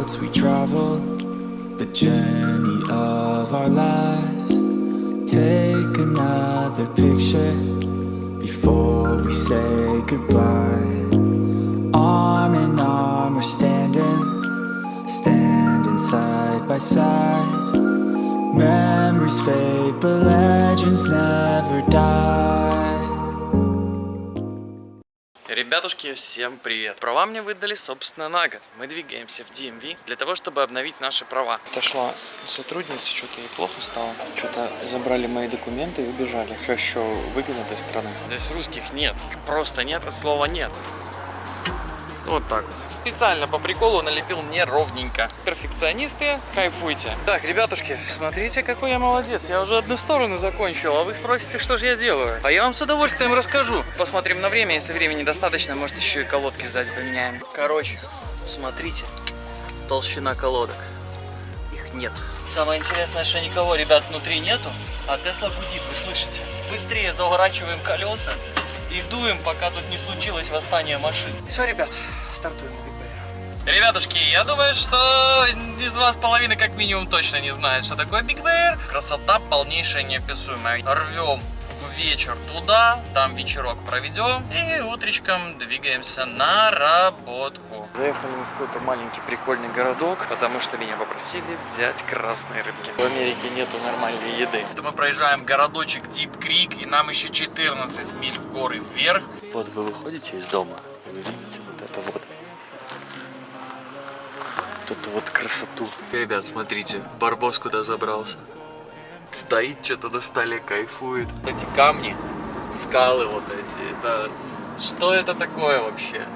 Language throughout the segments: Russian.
roads we travel, the journey of our lives. Take another picture before we say goodbye. Arm in arm we're standing side by side. Memories fade, but legends never die. Ребятушки, всем привет! Права мне выдали, собственно, на год. Мы двигаемся в DMV для того, чтобы обновить наши права. Отошла сотрудница, что-то ей плохо стало. Что-то забрали мои документы и убежали. Хочу выгнать этой страны. Здесь русских нет. Просто нет, от слова нет. Вот так вот. Специально по приколу налепил неровненько. Перфекционисты, кайфуйте. Так, ребятушки, смотрите, какой я молодец. Я уже одну сторону закончил, а вы спросите, что же я делаю. А я вам с удовольствием расскажу. Посмотрим на время. Если времени достаточно, может, еще и колодки сзади поменяем. Короче, смотрите. Толщина колодок. Их нет. Самое интересное, что никого, ребят, внутри нету. А Тесла гудит, вы слышите? Быстрее заворачиваем колеса и дуем, пока тут не случилось восстание машин. Все, ребят, стартуем на Big Bear. Ребятушки, я думаю, что из вас половина как минимум точно не знает, что такое Big Bear. Красота полнейшая, неописуемая. Рвем в вечер туда, там вечерок проведем и утречком двигаемся на работку. Заехали мы в какой-то маленький прикольный городок, потому что меня попросили взять красные рыбки. В Америке нету нормальной еды. Это мы проезжаем городочек Deep Creek, и нам еще 14 миль в горы вверх. Вот вы выходите из дома, и вы видите вот это вот. Тут вот красоту. Ребят, смотрите, барбос куда забрался. Стоит, что-то на столе, кайфует. Эти камни, скалы вот эти, это... Что это такое вообще?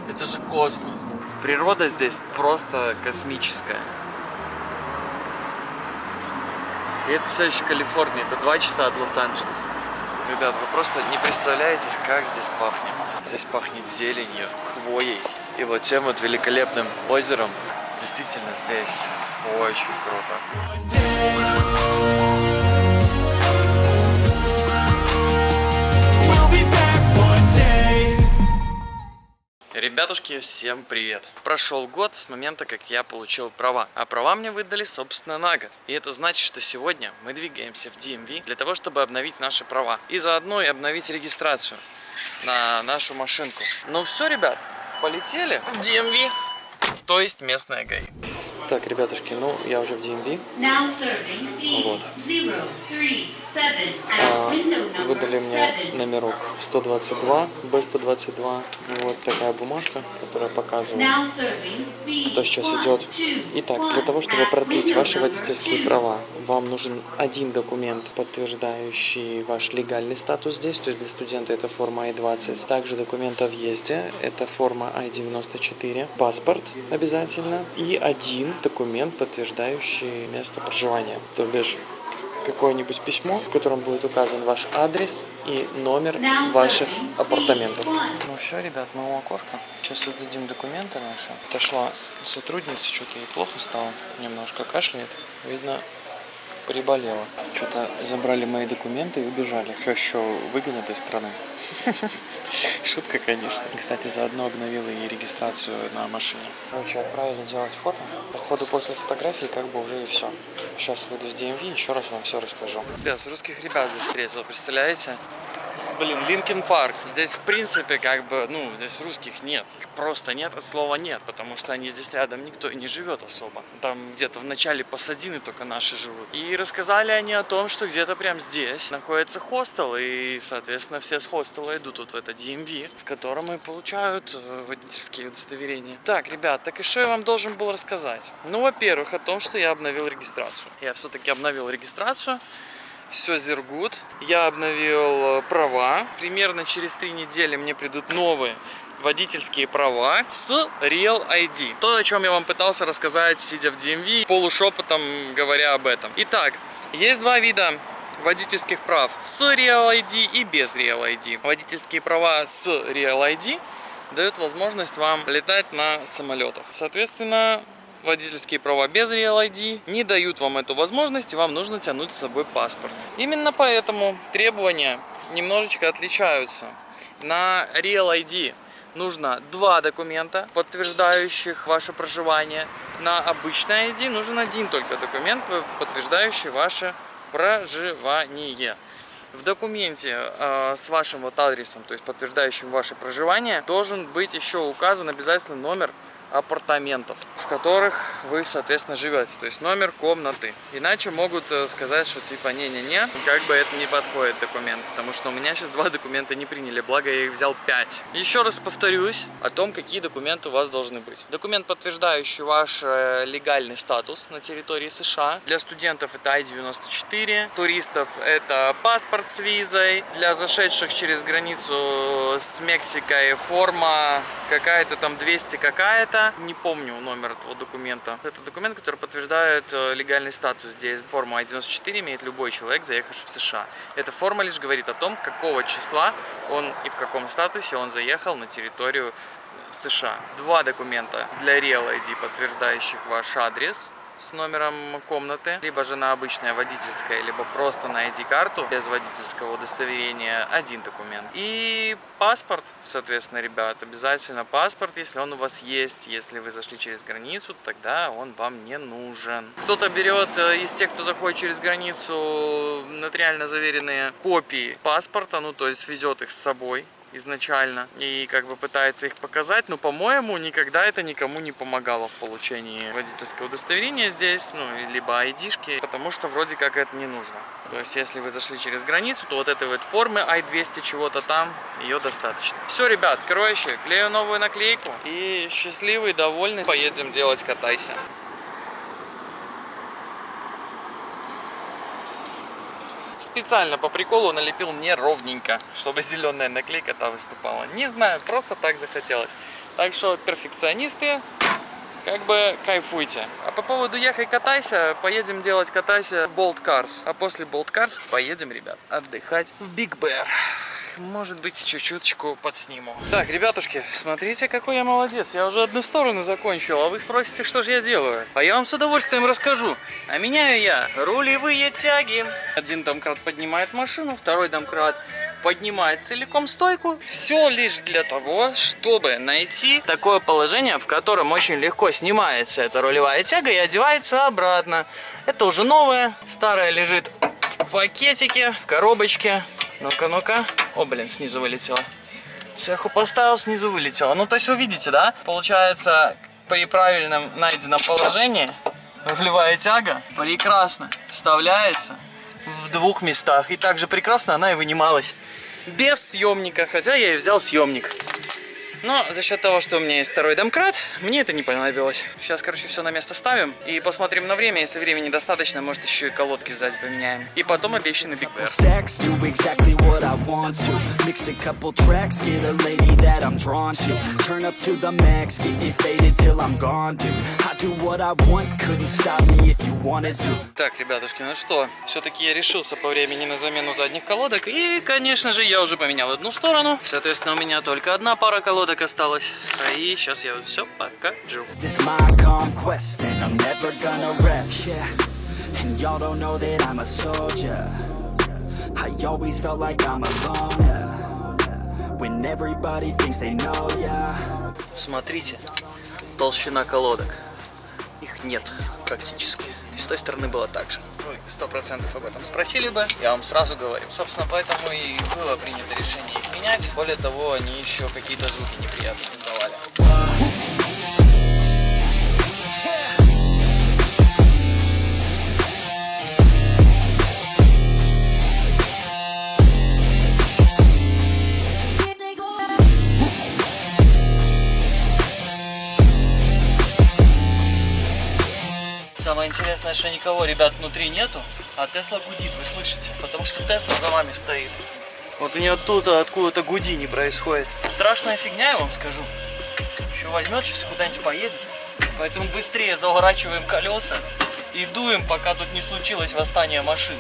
Это же космос. Природа здесь просто космическая. И это все еще Калифорния, это 2 часа от Лос-Анджелеса. Ребят, вы просто не представляете, как здесь пахнет. Здесь пахнет зеленью, хвоей и вот тем вот великолепным озером. Действительно, здесь очень круто. Ребятушки, всем привет! Прошел год с момента, как я получил права. А права мне выдали, собственно, на год. И это значит, что сегодня мы двигаемся в DMV для того, чтобы обновить наши права. И заодно и обновить регистрацию на нашу машинку. Ну все, ребят, полетели в DMV, то есть местная ГАИ. Так, ребятушки, ну я уже в DMV. Вот. Выдали мне номерок 122, B122. Вот такая бумажка, которая показывает, кто сейчас идет. Итак, для того, чтобы продлить ваши водительские права, вам нужен один документ, подтверждающий ваш легальный статус здесь. То есть для студента это форма I-20. Также документ о въезде, это форма I-94. Паспорт обязательно. И один документ, подтверждающий место проживания. То бишь какое-нибудь письмо, в котором будет указан ваш адрес и номер ваших апартаментов. Ну все, ребят, мы у окошка. Сейчас отдадим документы наши. Отошла сотрудница, что-то ей плохо стало, немножко кашляет. Видно, приболела. Что-то забрали мои документы и убежали. Хочу выгнать этой страны. Шутка, конечно. Кстати, заодно обновила и регистрацию на машине. Короче, отправили делать фото. Походу, после фотографии как бы уже и все. Сейчас выйду с DMV, еще раз вам все расскажу. Ребят, с русских ребят здесь встретил, представляете? Блин, Линкин Парк. Здесь, в принципе, как бы, ну, здесь русских нет. Просто нет от слова нет, потому что они здесь рядом никто и не живет особо. Там где-то в начале Пасадины только наши живут. И рассказали они о том, что где-то прям здесь находится хостел, и, соответственно, все с хостела идут вот в это DMV, в котором и получают водительские удостоверения. Так, ребят, так и что я вам должен был рассказать? Ну, во-первых, о том, что я обновил регистрацию. Я все-таки обновил регистрацию. Все зергут. Я обновил права. Примерно через 3 недели мне придут новые водительские права с Real ID. То, о чем я вам пытался рассказать, сидя в DMV, полушепотом говоря об этом. Итак, есть 2 вида водительских прав с Real ID и без Real ID. Водительские права с Real ID дают возможность вам летать на самолетах. Соответственно, водительские права без Real ID не дают вам эту возможность, и вам нужно тянуть с собой паспорт. Именно поэтому требования немножечко отличаются. На Real ID нужно 2 документа, подтверждающих ваше проживание. На обычное ID нужен 1 только документ, подтверждающий ваше проживание. В документе с вашим вот адресом, то есть подтверждающим ваше проживание, должен быть еще указан обязательно номер апартаментов, в которых вы, соответственно, живете, то есть номер комнаты. Иначе могут сказать, что типа не-не-не, как бы это не подходит документ, потому что у меня сейчас 2 документа не приняли, благо я их взял 5. Еще раз повторюсь о том, какие документы у вас должны быть. Документ, подтверждающий ваш легальный статус на территории США. Для студентов это I-94, туристов это паспорт с визой, для зашедших через границу с Мексикой форма какая-то там 200 какая-то. Не помню номер этого документа. Это документ, который подтверждает легальный статус здесь. Форму I-94 имеет любой человек, заехавший в США. Эта форма лишь говорит о том, какого числа он и в каком статусе он заехал на территорию США. 2 документа для Real ID, подтверждающих ваш адрес с номером комнаты, либо же на обычное водительское, либо просто на ID-карту без водительского удостоверения 1 документ. И паспорт, соответственно, ребят, обязательно паспорт, если он у вас есть. Если вы зашли через границу, тогда он вам не нужен. Кто-то берет из тех, кто заходит через границу, нотариально заверенные копии паспорта, ну то есть везет их с собой изначально и как бы пытается их показать, но, по-моему, никогда это никому не помогало в получении водительского удостоверения здесь, ну, либо ID-шки, потому что вроде как это не нужно. То есть, если вы зашли через границу, то вот этой вот формы I-200 чего-то там, ее достаточно. Все, ребят, короче, клею новую наклейку и счастливый, довольный, поедем делать катайся. Специально по приколу налепил неровненько, чтобы зеленая наклейка-то выступала. Не знаю, просто так захотелось. Так что перфекционисты, как бы кайфуйте. А по поводу ехай катайся, поедем делать катайся в Bolt Cars. А после Bolt Cars поедем, ребят, отдыхать в Big Bear. Может быть, чуть-чуточку подсниму. Так, ребятушки, смотрите, какой я молодец. Я уже 1 сторону закончил, а вы спросите, что же я делаю. А я вам с удовольствием расскажу. А меняю я рулевые тяги. 1 домкрат поднимает машину, 2 домкрат поднимает целиком стойку. Все лишь для того, чтобы найти такое положение, в котором очень легко снимается эта рулевая тяга и одевается обратно. Это уже новое, старое лежит в пакетике, в коробочке. Ну-ка, ну-ка. О, блин, снизу вылетело. Сверху поставил, снизу вылетело. Ну, то есть вы видите, да? Получается, при правильном найденном положении рулевая тяга прекрасно вставляется в 2 местах. И также прекрасно она и вынималась без съемника, хотя я и взял съемник. Но за счет того, что у меня есть 2 домкрат, мне это не понадобилось. Сейчас, короче, все на место ставим и посмотрим на время. Если времени достаточно, может, еще и колодки сзади поменяем. И потом обещанный Big Bear. Так, ребятушки, ну что, все-таки я решился по времени на замену задних колодок. И, конечно же, я уже поменял 1 сторону. Соответственно, у меня только 1 пара колодок осталось. И сейчас я все покажу. Смотрите, толщина колодок. Их нет практически. И с той стороны было так же. Вы 100% об этом спросили бы, я вам сразу говорю. Собственно, поэтому и было принято решение их менять. Более того, они еще какие-то звуки неприятные издавали. Самое интересное, что никого, ребят, внутри нету, а Тесла гудит, вы слышите? Потому что Тесла за вами стоит. Вот у нее тут откуда-то гудини происходит. Страшная фигня, я вам скажу. Еще возьмет, сейчас куда-нибудь поедет. Поэтому быстрее заворачиваем колеса и дуем, пока тут не случилось восстание машин.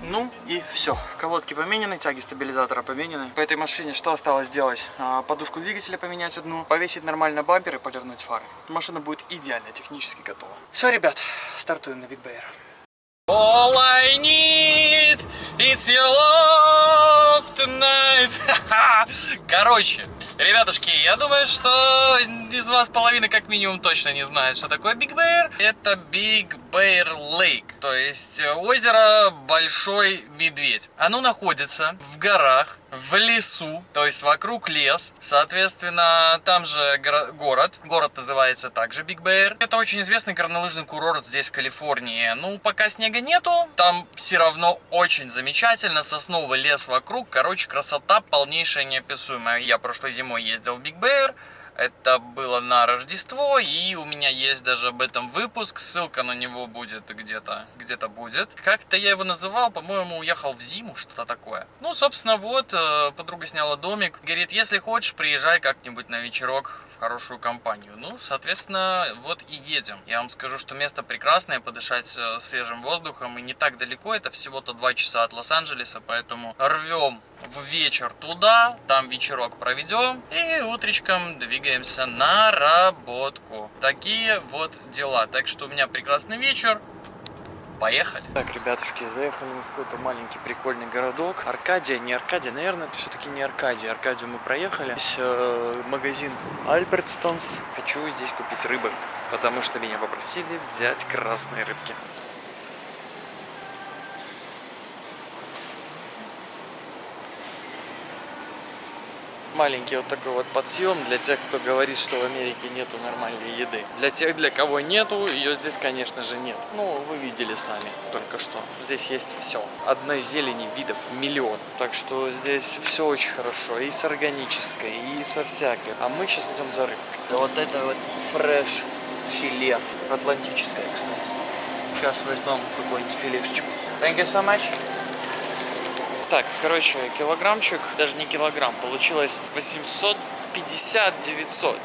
Ну и все. Колодки поменены, тяги стабилизатора поменены. По этой машине что осталось сделать? Подушку двигателя поменять одну, повесить нормально бампер и полирнуть фары. Машина будет идеально технически готова. Все, ребят, стартуем на Big Bear. All I need it's your love tonight. Короче, ребятушки, я думаю, что из вас половина как минимум точно не знает, что такое Big Bear. Это Big Bear Lake, то есть озеро Большой Медведь. Оно находится в горах, в лесу, то есть вокруг лес. Соответственно, там же город. Город называется также Big Bear. Это очень известный горнолыжный курорт здесь, в Калифорнии. Ну, пока снега нету, там все равно очень замечательно. Сосновый лес вокруг. Короче, красота полнейшая, неописуемая. Я прошлой зимой ездил в Big Bear. Это было на Рождество, и у меня есть даже об этом выпуск, ссылка на него будет где-то будет. Как-то я его называл, по-моему, уехал в зиму, что-то такое. Ну, собственно, вот, подруга сняла домик, говорит, если хочешь, приезжай как-нибудь на вечерок в хорошую компанию. Ну, соответственно, вот и едем. Я вам скажу, что место прекрасное, подышать свежим воздухом, и не так далеко, это всего-то 2 часа от Лос-Анджелеса, поэтому рвем в вечер туда, там вечерок проведем и утречком двигаемся на работку. Такие вот дела. Так что у меня прекрасный вечер. Поехали. Так, ребятушки, заехали мы в какой-то маленький прикольный городок. Аркадия, не Аркадия, наверное, это все-таки не Аркадия. Аркадию мы проехали. Здесь магазин Альбертстонс. Хочу здесь купить рыбы, потому что меня попросили взять красные рыбки. Маленький вот такой вот подсъем для тех, кто говорит, что в Америке нету нормальной еды. Для тех, для кого нету, ее здесь, конечно же, нет. Ну, вы видели сами только что. Здесь есть все. Одной зелени видов миллион. Так что здесь все очень хорошо. И с органической, и со всякой. А мы сейчас идем за рыбкой. Вот это вот фреш филе. Атлантическое, кстати. Сейчас возьмем какую-нибудь филешечку. Thank you so much. Так, короче, килограммчик, даже не килограмм, получилось 850-900,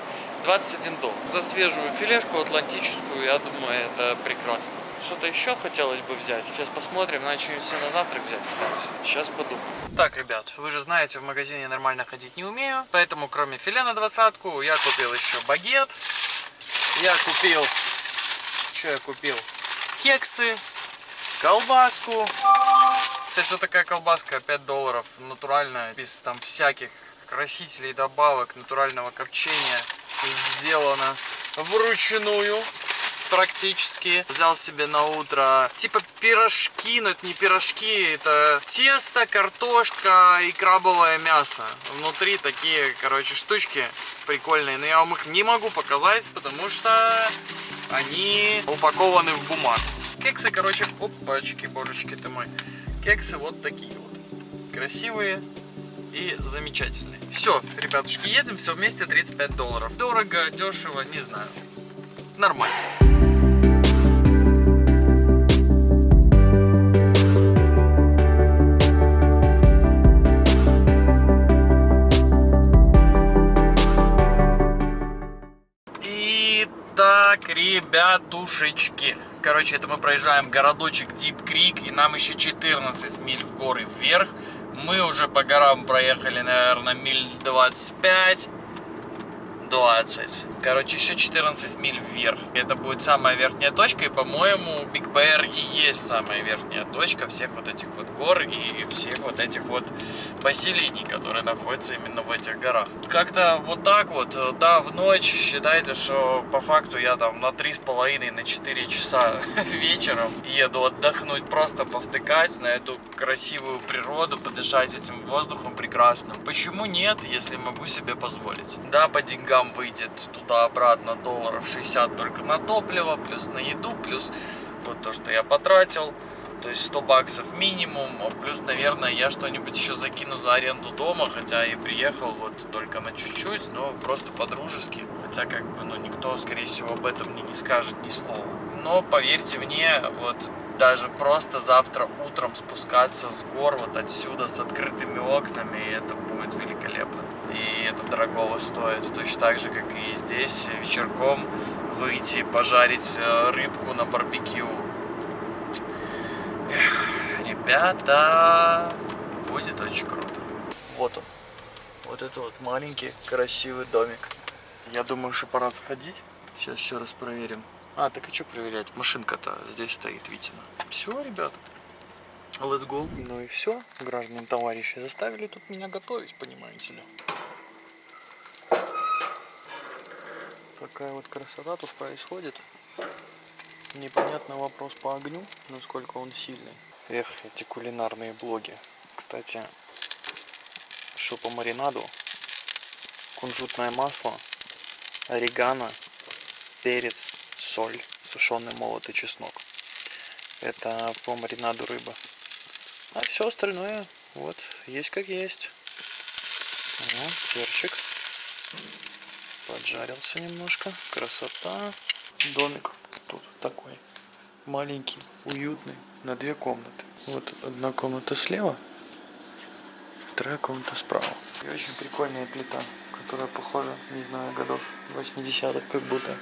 $21. За свежую филешку атлантическую, я думаю, это прекрасно. Что-то еще хотелось бы взять. Сейчас посмотрим, надо что-нибудь себе на завтрак взять, кстати. Сейчас подумаю. Так, ребят, вы же знаете, в магазине нормально ходить не умею, поэтому кроме филе на 20-ку, я купил еще багет. Я купил... Что я купил? Кексы, колбаску. Кстати, вот такая колбаска, $5, натуральная, без там всяких красителей, добавок, натурального копчения, сделана вручную практически. Взял себе на утро типа пирожки, но это не пирожки, это тесто, картошка и крабовое мясо. Внутри такие, короче, штучки прикольные, но я вам их не могу показать, потому что они упакованы в бумагу. Кексы, короче, опачки, божечки ты мой. Кексы вот такие вот. Красивые и замечательные. Все, ребятушки, едем, все вместе $35. Дорого, дешево, не знаю. Нормально. Итак, ребятушечки. Короче, это мы проезжаем городочек Deep Creek, и нам еще 14 миль в горы вверх. Мы уже по горам проехали, наверное, миль 25. 20. Короче, еще 14 миль вверх. Это будет самая верхняя точка, и, по-моему, Big Bear и есть самая верхняя точка всех вот этих вот гор и всех вот этих вот поселений, которые находятся именно в этих горах. Как-то вот так вот, да, в ночь, считайте, что по факту я там на 3,5, на 4 часа вечером еду отдохнуть, просто повтыкать на эту красивую природу, подышать этим воздухом прекрасным. Почему нет, если могу себе позволить? Да, по деньгам выйдет туда-обратно $60 только на топливо, плюс на еду, плюс вот то, что я потратил, то есть $100 минимум, плюс, наверное, я что-нибудь еще закину за аренду дома, хотя и приехал вот только на чуть-чуть, но просто по-дружески, хотя как бы, ну, никто, скорее всего, об этом мне не скажет ни слова. Но поверьте мне, вот даже просто завтра утром спускаться с гор вот отсюда с открытыми окнами, это будет великолепно. И это дорогого стоит. Точно так же, как и здесь вечерком выйти, пожарить рыбку на барбекю. Эх, ребята, будет очень круто. Вот он. Вот это вот маленький красивый домик. Я думаю, что пора заходить. Сейчас еще раз проверим. А, так и что проверять? Машинка-то здесь стоит, видимо. Все, ребят. Let's go. Ну и все, граждане товарищи, заставили тут меня готовить, понимаете ли. Такая вот красота тут происходит. Непонятный вопрос по огню, насколько он сильный. Эх, эти кулинарные блоги. Кстати, что по маринаду? Кунжутное масло, орегано, перец, соль, сушеный молотый чеснок. Это по маринаду рыбы. А все остальное, вот, есть как есть. Ага, перчик. Поджарился немножко. Красота. Домик тут такой маленький, уютный, на 2 комнаты. Вот одна комната слева, вторая комната справа. И очень прикольная плита, которая похожа, не знаю, годов 80-х как будто,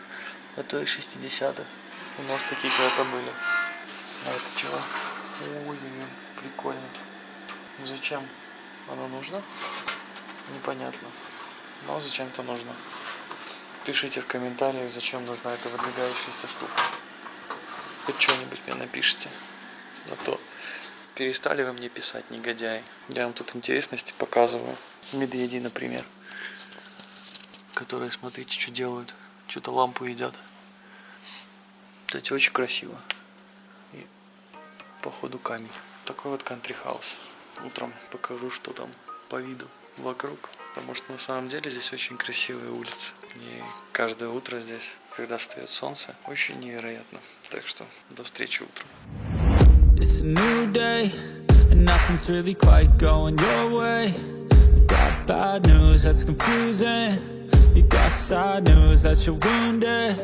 а то и 60-х. У нас такие когда-то были. А это чего? Ой-ой-ой, прикольно. Зачем оно нужно? Непонятно. Но зачем-то нужно. Пишите в комментариях, зачем нужна эта выдвигающаяся штука. Хоть что-нибудь мне напишите. А то перестали вы мне писать, негодяи. Я вам тут интересности показываю. Медведи, например. Которые, смотрите, что делают. Что-то лампу едят. Кстати, очень красиво. И походу камень. Такой вот кантри-хаус. Утром покажу, что там по виду вокруг. Потому что на самом деле здесь очень красивые улицы. И каждое утро здесь, когда встает солнце, очень невероятно. Так что до встречи утром. It's a new day, and nothing's really quite going your way. You got bad news that's confusing. You got sad news that you're wounded.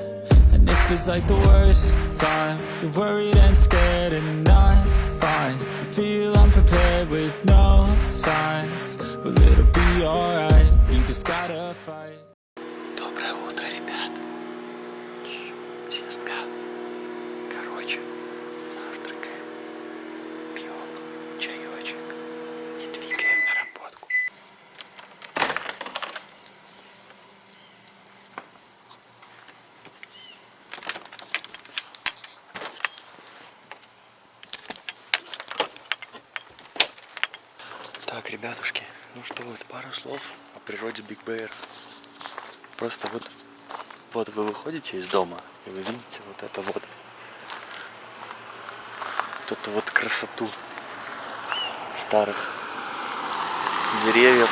And it feels like the worst time. You're worried and scared and not fine. You feel unprepared with no signs. Well, it'll be alright. You just gotta fight. Доброе утро, ребят. Все спят. Короче, завтракаем, пьем чаечек и двигаем на работку. Так, ребятушки, ну что, вот пару слов о природе Биг Беар. Просто вот вы выходите из дома, и вы видите вот это вот. Тут вот красоту старых деревьев,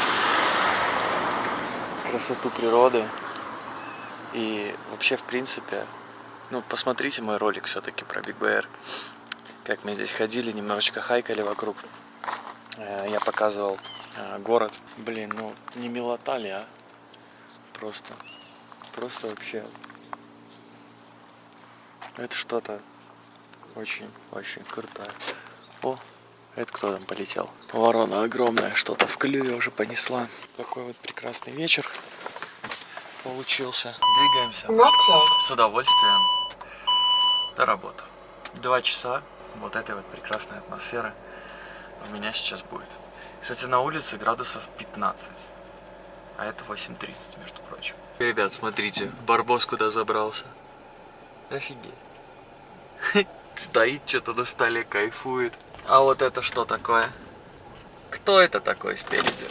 красоту природы. И вообще, в принципе, ну, посмотрите мой ролик все-таки про Биг Беар. Как мы здесь ходили, немножечко хайкали вокруг. Я показывал город. Блин, ну не милота ли, а? Просто вообще. Это что-то очень крутое. О, это кто там полетел? Ворона огромная, что-то в клюве уже понесла. Такой вот прекрасный вечер получился. Двигаемся с удовольствием до работы. 2 часа вот этой вот прекрасной атмосферы у меня сейчас будет. Кстати, на улице градусов 15. А это 8:30, между прочим. Ребят, смотрите, барбос куда забрался. Офигеть. Стоит что-то на столе, кайфует. А вот это что такое? Кто это такой спереди?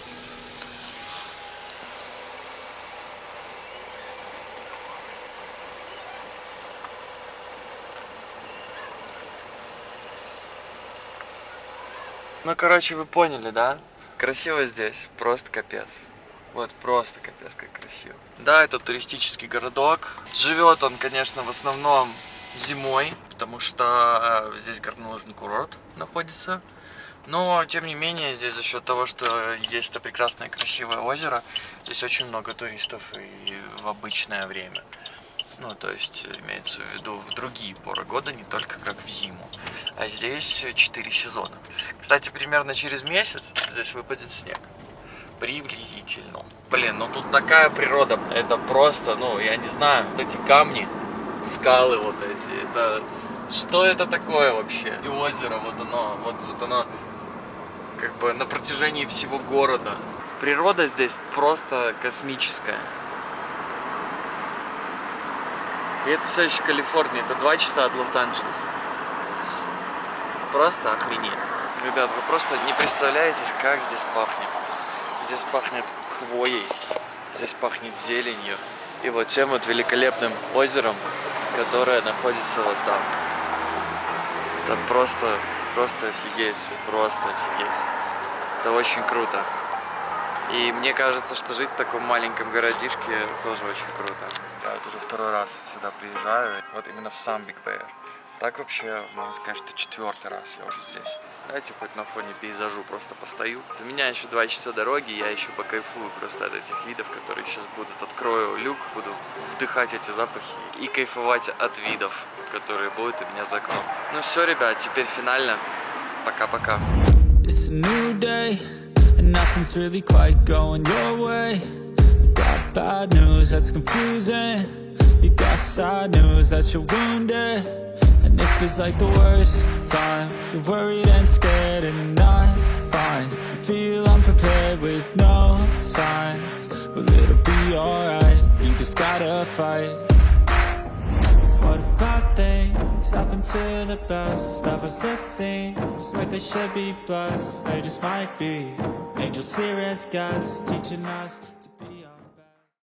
Ну, короче, вы поняли, да? Красиво здесь, просто капец. Вот просто капец, как красиво. Да, это туристический городок. Живет он, конечно, в основном зимой, потому что здесь горнолыжный курорт находится. Но, тем не менее, здесь за счет того, что есть это прекрасное красивое озеро, здесь очень много туристов и в обычное время. Ну, то есть, имеется в виду в другие поры года, не только как в зиму. А здесь 4 сезона. Кстати, примерно через месяц здесь выпадет снег. Приблизительно. Блин, ну тут такая природа. Это просто, ну, я не знаю, вот эти камни, скалы вот эти, это Что это такое вообще? И озеро, вот оно, как бы на протяжении всего города. Природа здесь просто космическая. И это все еще Калифорния, это 2 часа от Лос-Анджелеса. Просто охренеть. Ребят, вы просто не представляете, как здесь пахнет. Здесь пахнет хвоей, здесь пахнет зеленью. И вот тем вот великолепным озером, которое находится вот там. Это просто офигеть, просто офигеть. Это очень круто. И мне кажется, что жить в таком маленьком городишке тоже очень круто. Я вот уже 2-й раз сюда приезжаю, вот именно в сам Биг Беар. Так вообще, можно сказать, что 4-й раз я уже здесь. Давайте хоть на фоне пейзажу просто постою. У меня еще 2 часа дороги, я еще покайфую просто от этих видов, которые сейчас будут. Открою люк, буду вдыхать эти запахи и кайфовать от видов, которые будут у меня за окном. Ну все, ребят, теперь финально. Пока-пока. It's a new day, and nothing's really quite going your way. You got bad news that's confusing. You got sad news that you're wounded. And it feels like the worst time. You're worried and scared and not fine. You feel unprepared with no signs. Well, it'll be alright, you just gotta fight. What about things happen to the best of us? It seems like they should be blessed. They just might be angels here as guests, teaching us to be